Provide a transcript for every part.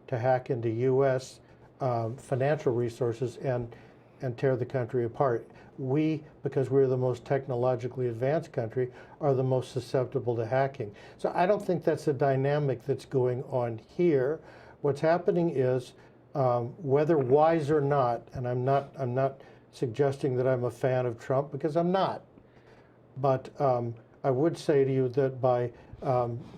to hack into U.S. Financial resources and tear the country apart. We, because we're the most technologically advanced country, are the most susceptible to hacking. So I don't think that's a dynamic that's going on here. What's happening is, whether wise or not, and I'm not suggesting that I'm a fan of Trump, because I'm not, but I would say to you that by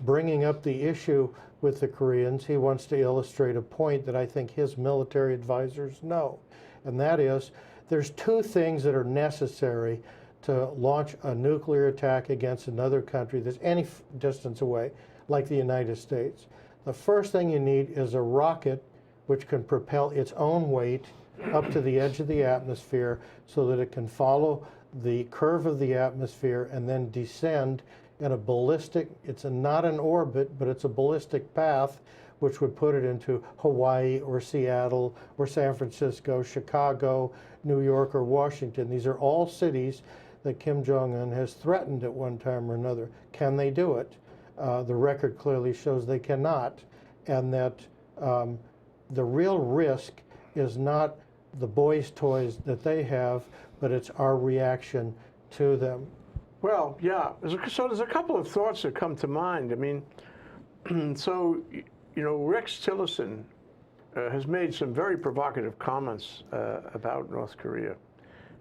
bringing up the issue with the Koreans, he wants to illustrate a point that I think his military advisors know, and that is there's two things that are necessary to launch a nuclear attack against another country that's any distance away, like the United States. The first thing you need is a rocket which can propel its own weight up to the edge of the atmosphere so that it can follow the curve of the atmosphere and then descend in a ballistic, not an orbit, but it's a ballistic path, which would put it into Hawaii or Seattle or San Francisco, Chicago, New York, or Washington. These are all cities that Kim Jong-un has threatened at one time or another. Can they do it? The record clearly shows they cannot, and that the real risk is not the boys' toys that they have, but it's our reaction to them. Well, yeah. So there's a couple of thoughts that come to mind. I mean, so, you know, Rex Tillerson has made some very provocative comments about North Korea,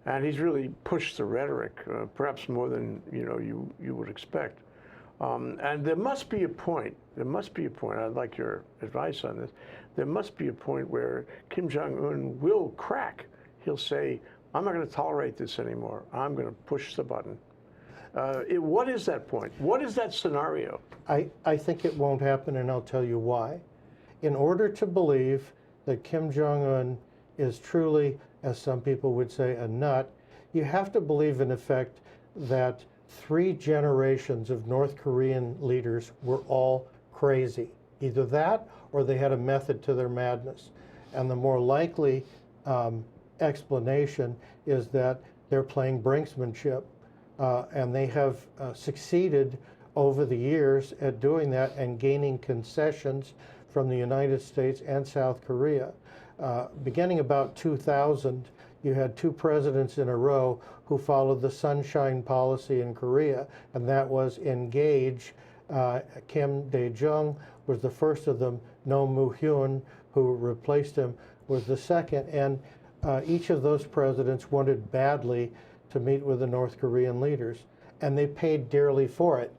and he's really pushed the rhetoric, perhaps more than you would expect. And there must be a point. There must be a point. I'd like your advice on this. There must be a point where Kim Jong-un will crack. He'll say, "I'm not going to tolerate this anymore. I'm going to push the button." What is that point? What is that scenario? I think it won't happen, and I'll tell you why. In order to believe that Kim Jong-un is truly, as some people would say, a nut, you have to believe, in effect, that 3 generations of North Korean leaders were all crazy. Either that or they had a method to their madness. And the more likely explanation is that they're playing brinksmanship. And they have succeeded over the years at doing that and gaining concessions from the United States and South Korea. Beginning about 2000, you had 2 presidents in a row who followed the sunshine policy in Korea, and that was engage. Kim Dae-jung was the first of them. No Moo-hyun, who replaced him, was the second. And each of those presidents wanted badly to meet with the North Korean leaders, and they paid dearly for it.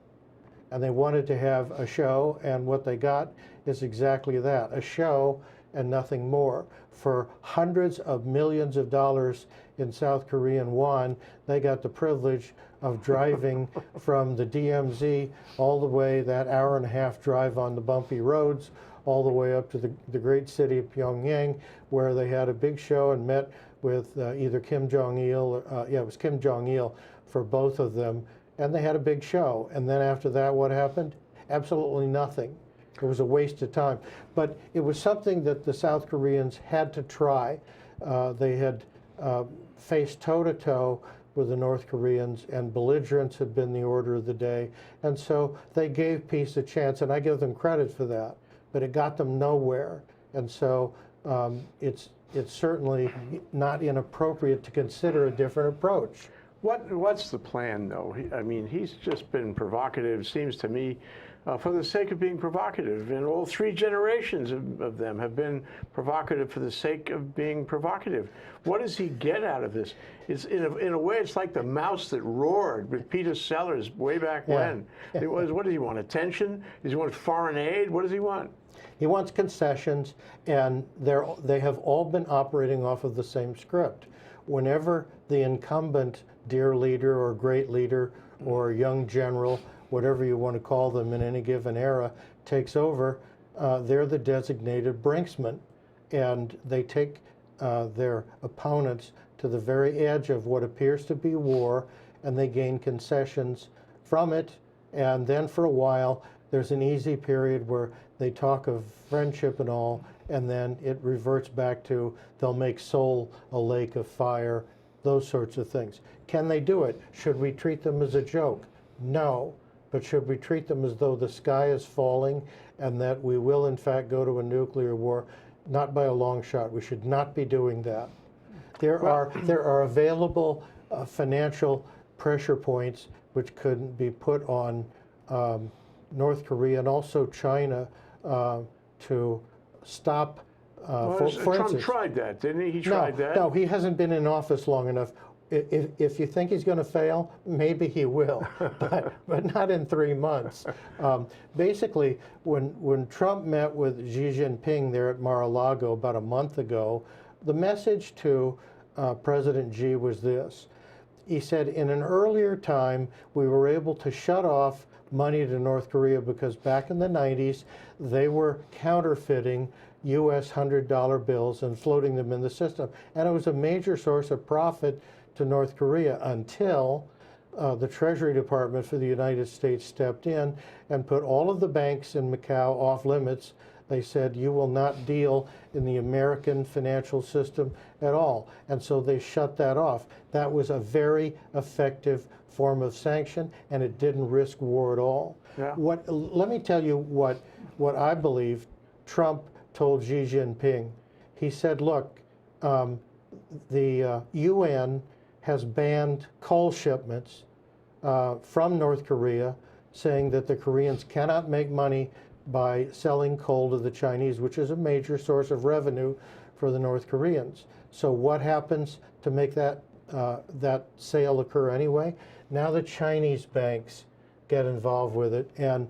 And they wanted to have a show, and what they got is exactly that, a show and nothing more. For hundreds of millions of dollars in South Korean won, they got the privilege of driving from the DMZ all the way, that hour-and-a-half drive on the bumpy roads, all the way up to the great city of Pyongyang, where they had a big show and met with either Kim Jong-il, it was Kim Jong-il for both of them, and they had a big show. And then after that, what happened? Absolutely nothing. It was a waste of time. But it was something that the South Koreans had to try. They had faced toe-to-toe with the North Koreans, and belligerence had been the order of the day. And so they gave peace a chance, and I give them credit for that. But it got them nowhere. And so it's certainly not inappropriate to consider a different approach. What's the plan, though? I mean, he's just been provocative, seems to me, for the sake of being provocative. And all 3 generations of them have been provocative for the sake of being provocative. What does he get out of this? It's, in a way, it's like the mouse that roared with Peter Sellers way back when. It was, what does he want, attention? Does he want foreign aid? What does he want? He wants concessions, and they have all been operating off of the same script. Whenever the incumbent dear leader or great leader or young general, whatever you want to call them in any given era, takes over, they're the designated brinksman, and they take their opponents to the very edge of what appears to be war, and they gain concessions from it, and then for a while there's an easy period where they talk of friendship and all, and then it reverts back to they'll make Seoul a lake of fire, those sorts of things. Can they do it? Should we treat them as a joke? No. but should we treat them as though the sky is falling and that we will in fact go to a nuclear war? Not by a long shot. We should not be doing that. There are available financial pressure points which could be put on North Korea and also China to stop. For Trump instance, tried that, didn't he? He tried that. No, he hasn't been in office long enough. If you think he's going to fail, maybe he will, but not in 3 months. Basically, when Trump met with Xi Jinping there at Mar-a-Lago about a month ago, the message to President Xi was this. He said, in an earlier time, we were able to shut off money to North Korea because back in the 90s, they were counterfeiting U.S. $100 bills and floating them in the system. And it was a major source of profit to North Korea until the Treasury Department for the United States stepped in and put all of the banks in Macau off limits. They said, you will not deal in the American financial system at all. And so they shut that off. That was a very effective form of sanction, and it didn't risk war at all. Yeah. Let me tell you what I believe Trump told Xi Jinping. He said, look, the UN has banned coal shipments from North Korea, saying that the Koreans cannot make money by selling coal to the Chinese, which is a major source of revenue for the North Koreans. So what happens to make that sale occur anyway? Now the Chinese banks get involved with it. And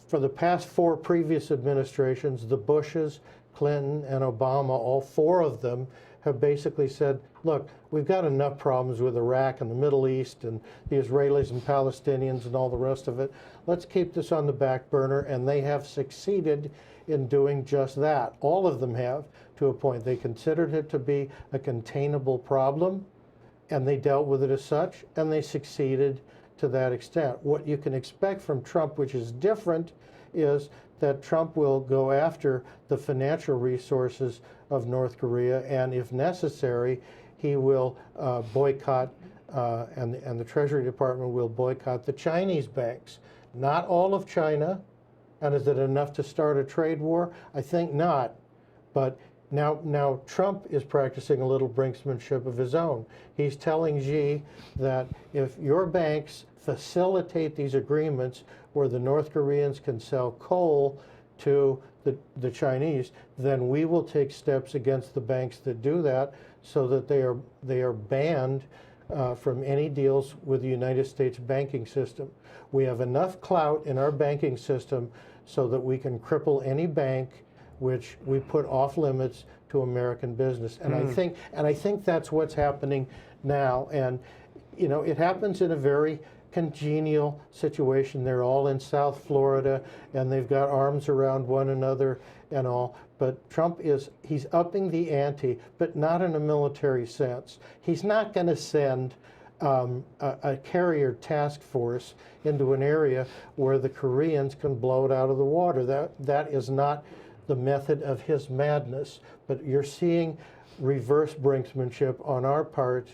for the past 4 previous administrations, the Bushes, Clinton, and Obama, all 4 of them have basically said, look, we've got enough problems with Iraq and the Middle East and the Israelis and Palestinians and all the rest of it. Let's keep this on the back burner. And they have succeeded in doing just that. All of them have, to a point. They considered it to be a containable problem, and they dealt with it as such, and they succeeded to that extent. What you can expect from Trump, which is different, is that Trump will go after the financial resources of North Korea, and if necessary, he will boycott, and the Treasury Department will boycott the Chinese banks. Not all of China, and is it enough to start a trade war? I think not, but now Trump is practicing a little brinksmanship of his own. He's telling Xi that if your banks facilitate these agreements where the North Koreans can sell coal to the Chinese, then we will take steps against the banks that do that so that they are banned from any deals with the United States banking system. We have enough clout in our banking system so that we can cripple any bank which we put off limits to American business. And I think that's what's happening now. And you know, it happens in a very congenial situation. They're all in South Florida, and they've got arms around one another and all. But Trump he's upping the ante, but not in a military sense. He's not going to send a carrier task force into an area where the Koreans can blow it out of the water. That is not the method of his madness. But you're seeing reverse brinksmanship on our part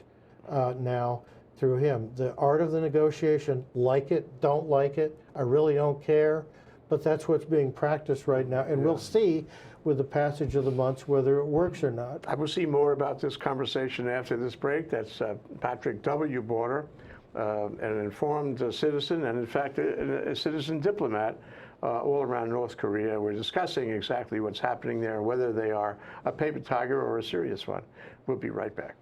now through him. The art of the negotiation, like it, don't like it, I really don't care, but that's what's being practiced right now. And we'll see with the passage of the months whether it works or not. I will see more about this conversation after this break. That's Patrick W. Border, an informed citizen and, in fact, a citizen diplomat all around North Korea. We're discussing exactly what's happening there, whether they are a paper tiger or a serious one. We'll be right back.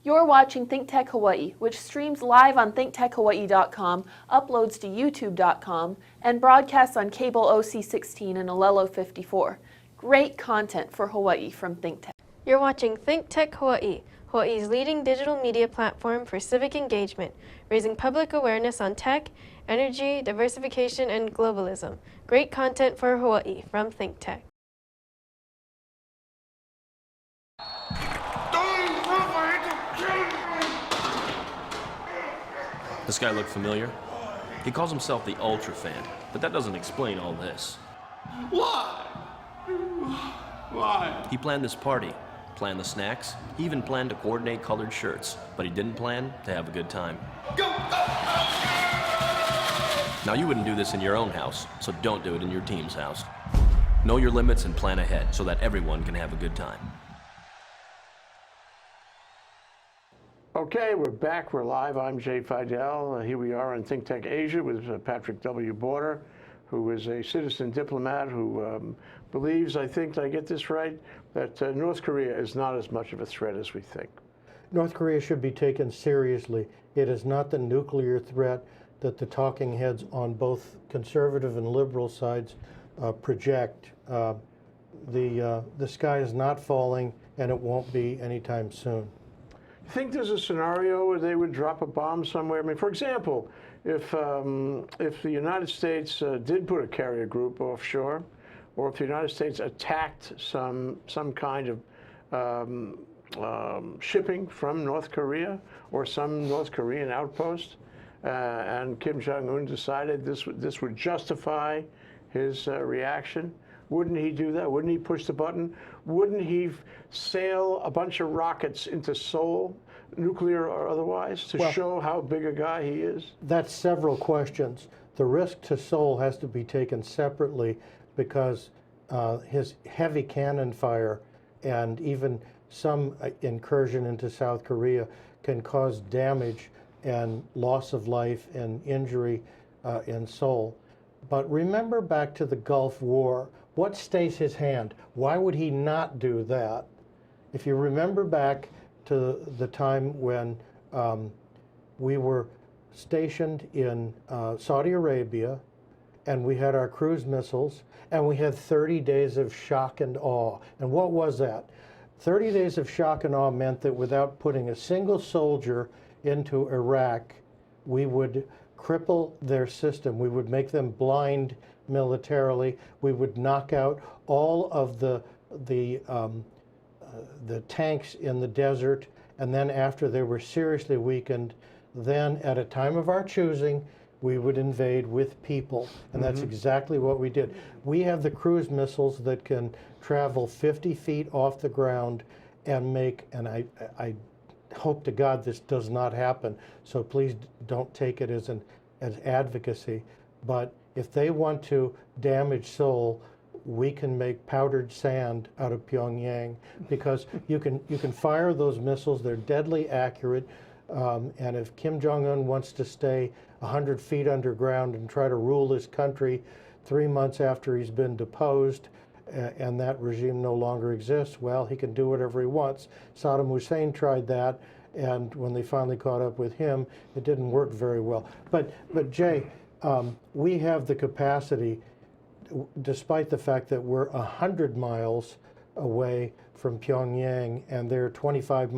You're watching Think Tech Hawaii, which streams live on thinktechhawaii.com, uploads to youtube.com, and broadcasts on cable OC16 and Alelo 54. Great content for Hawaii from Think Tech. You're watching Think Tech Hawaii, Hawaii's leading digital media platform for civic engagement, raising public awareness on tech, energy, diversification, and globalism. Great content for Hawaii from Think Tech. This guy look familiar? He calls himself the Ultra Fan, but that doesn't explain all this. Why? Why? He planned this party, planned the snacks, he even planned to coordinate colored shirts, but he didn't plan to have a good time. Go, go, go! Now, you wouldn't do this in your own house, so don't do it in your team's house. Know your limits and plan ahead so that everyone can have a good time. Okay, we're back. We're live. I'm Jay Fidel. Here we are on Think Tech Asia with Patrick W. Border, who is a citizen diplomat who believes, I think, did I get this right, that North Korea is not as much of a threat as we think. North Korea should be taken seriously. It is not the nuclear threat that the talking heads on both conservative and liberal sides project. The sky is not falling, and it won't be anytime soon. You think there's a scenario where they would drop a bomb somewhere? I mean, for example, if the United States did put a carrier group offshore, or if the United States attacked some kind of shipping from North Korea or some North Korean outpost, and Kim Jong-un decided this would justify his reaction, wouldn't he do that? Wouldn't he push the button? Wouldn't he sail a bunch of rockets into Seoul, nuclear or otherwise, to show how big a guy he is? That's several questions. The risk to Seoul has to be taken separately because his heavy cannon fire and even some incursion into South Korea can cause damage and loss of life and injury in Seoul. But remember back to the Gulf War. What stays his hand? Why would he not do that? If you remember back to the time when we were stationed in Saudi Arabia, and we had our cruise missiles, and we had 30 days of shock and awe. And what was that? 30 days of shock and awe meant that without putting a single soldier into Iraq, we would cripple their system. We would make them blind militarily. We would knock out all of the tanks in the desert, and then after they were seriously weakened, then at a time of our choosing, we would invade with people. And that's exactly what we did. We have the cruise missiles that can travel 50 feet off the ground and make, and I hope to God this does not happen, so please don't take it as advocacy, but if they want to damage Seoul, we can make powdered sand out of Pyongyang, because you can fire those missiles. They're deadly accurate, and if Kim Jong-un wants to stay 100 feet underground and try to rule this country 3 months after he's been deposed and that regime no longer exists, well, he can do whatever he wants. Saddam Hussein tried that, and when they finally caught up with him, it didn't work very well. But Jay, we have the capacity, despite the fact that we're 100 miles away from Pyongyang and they're 25 miles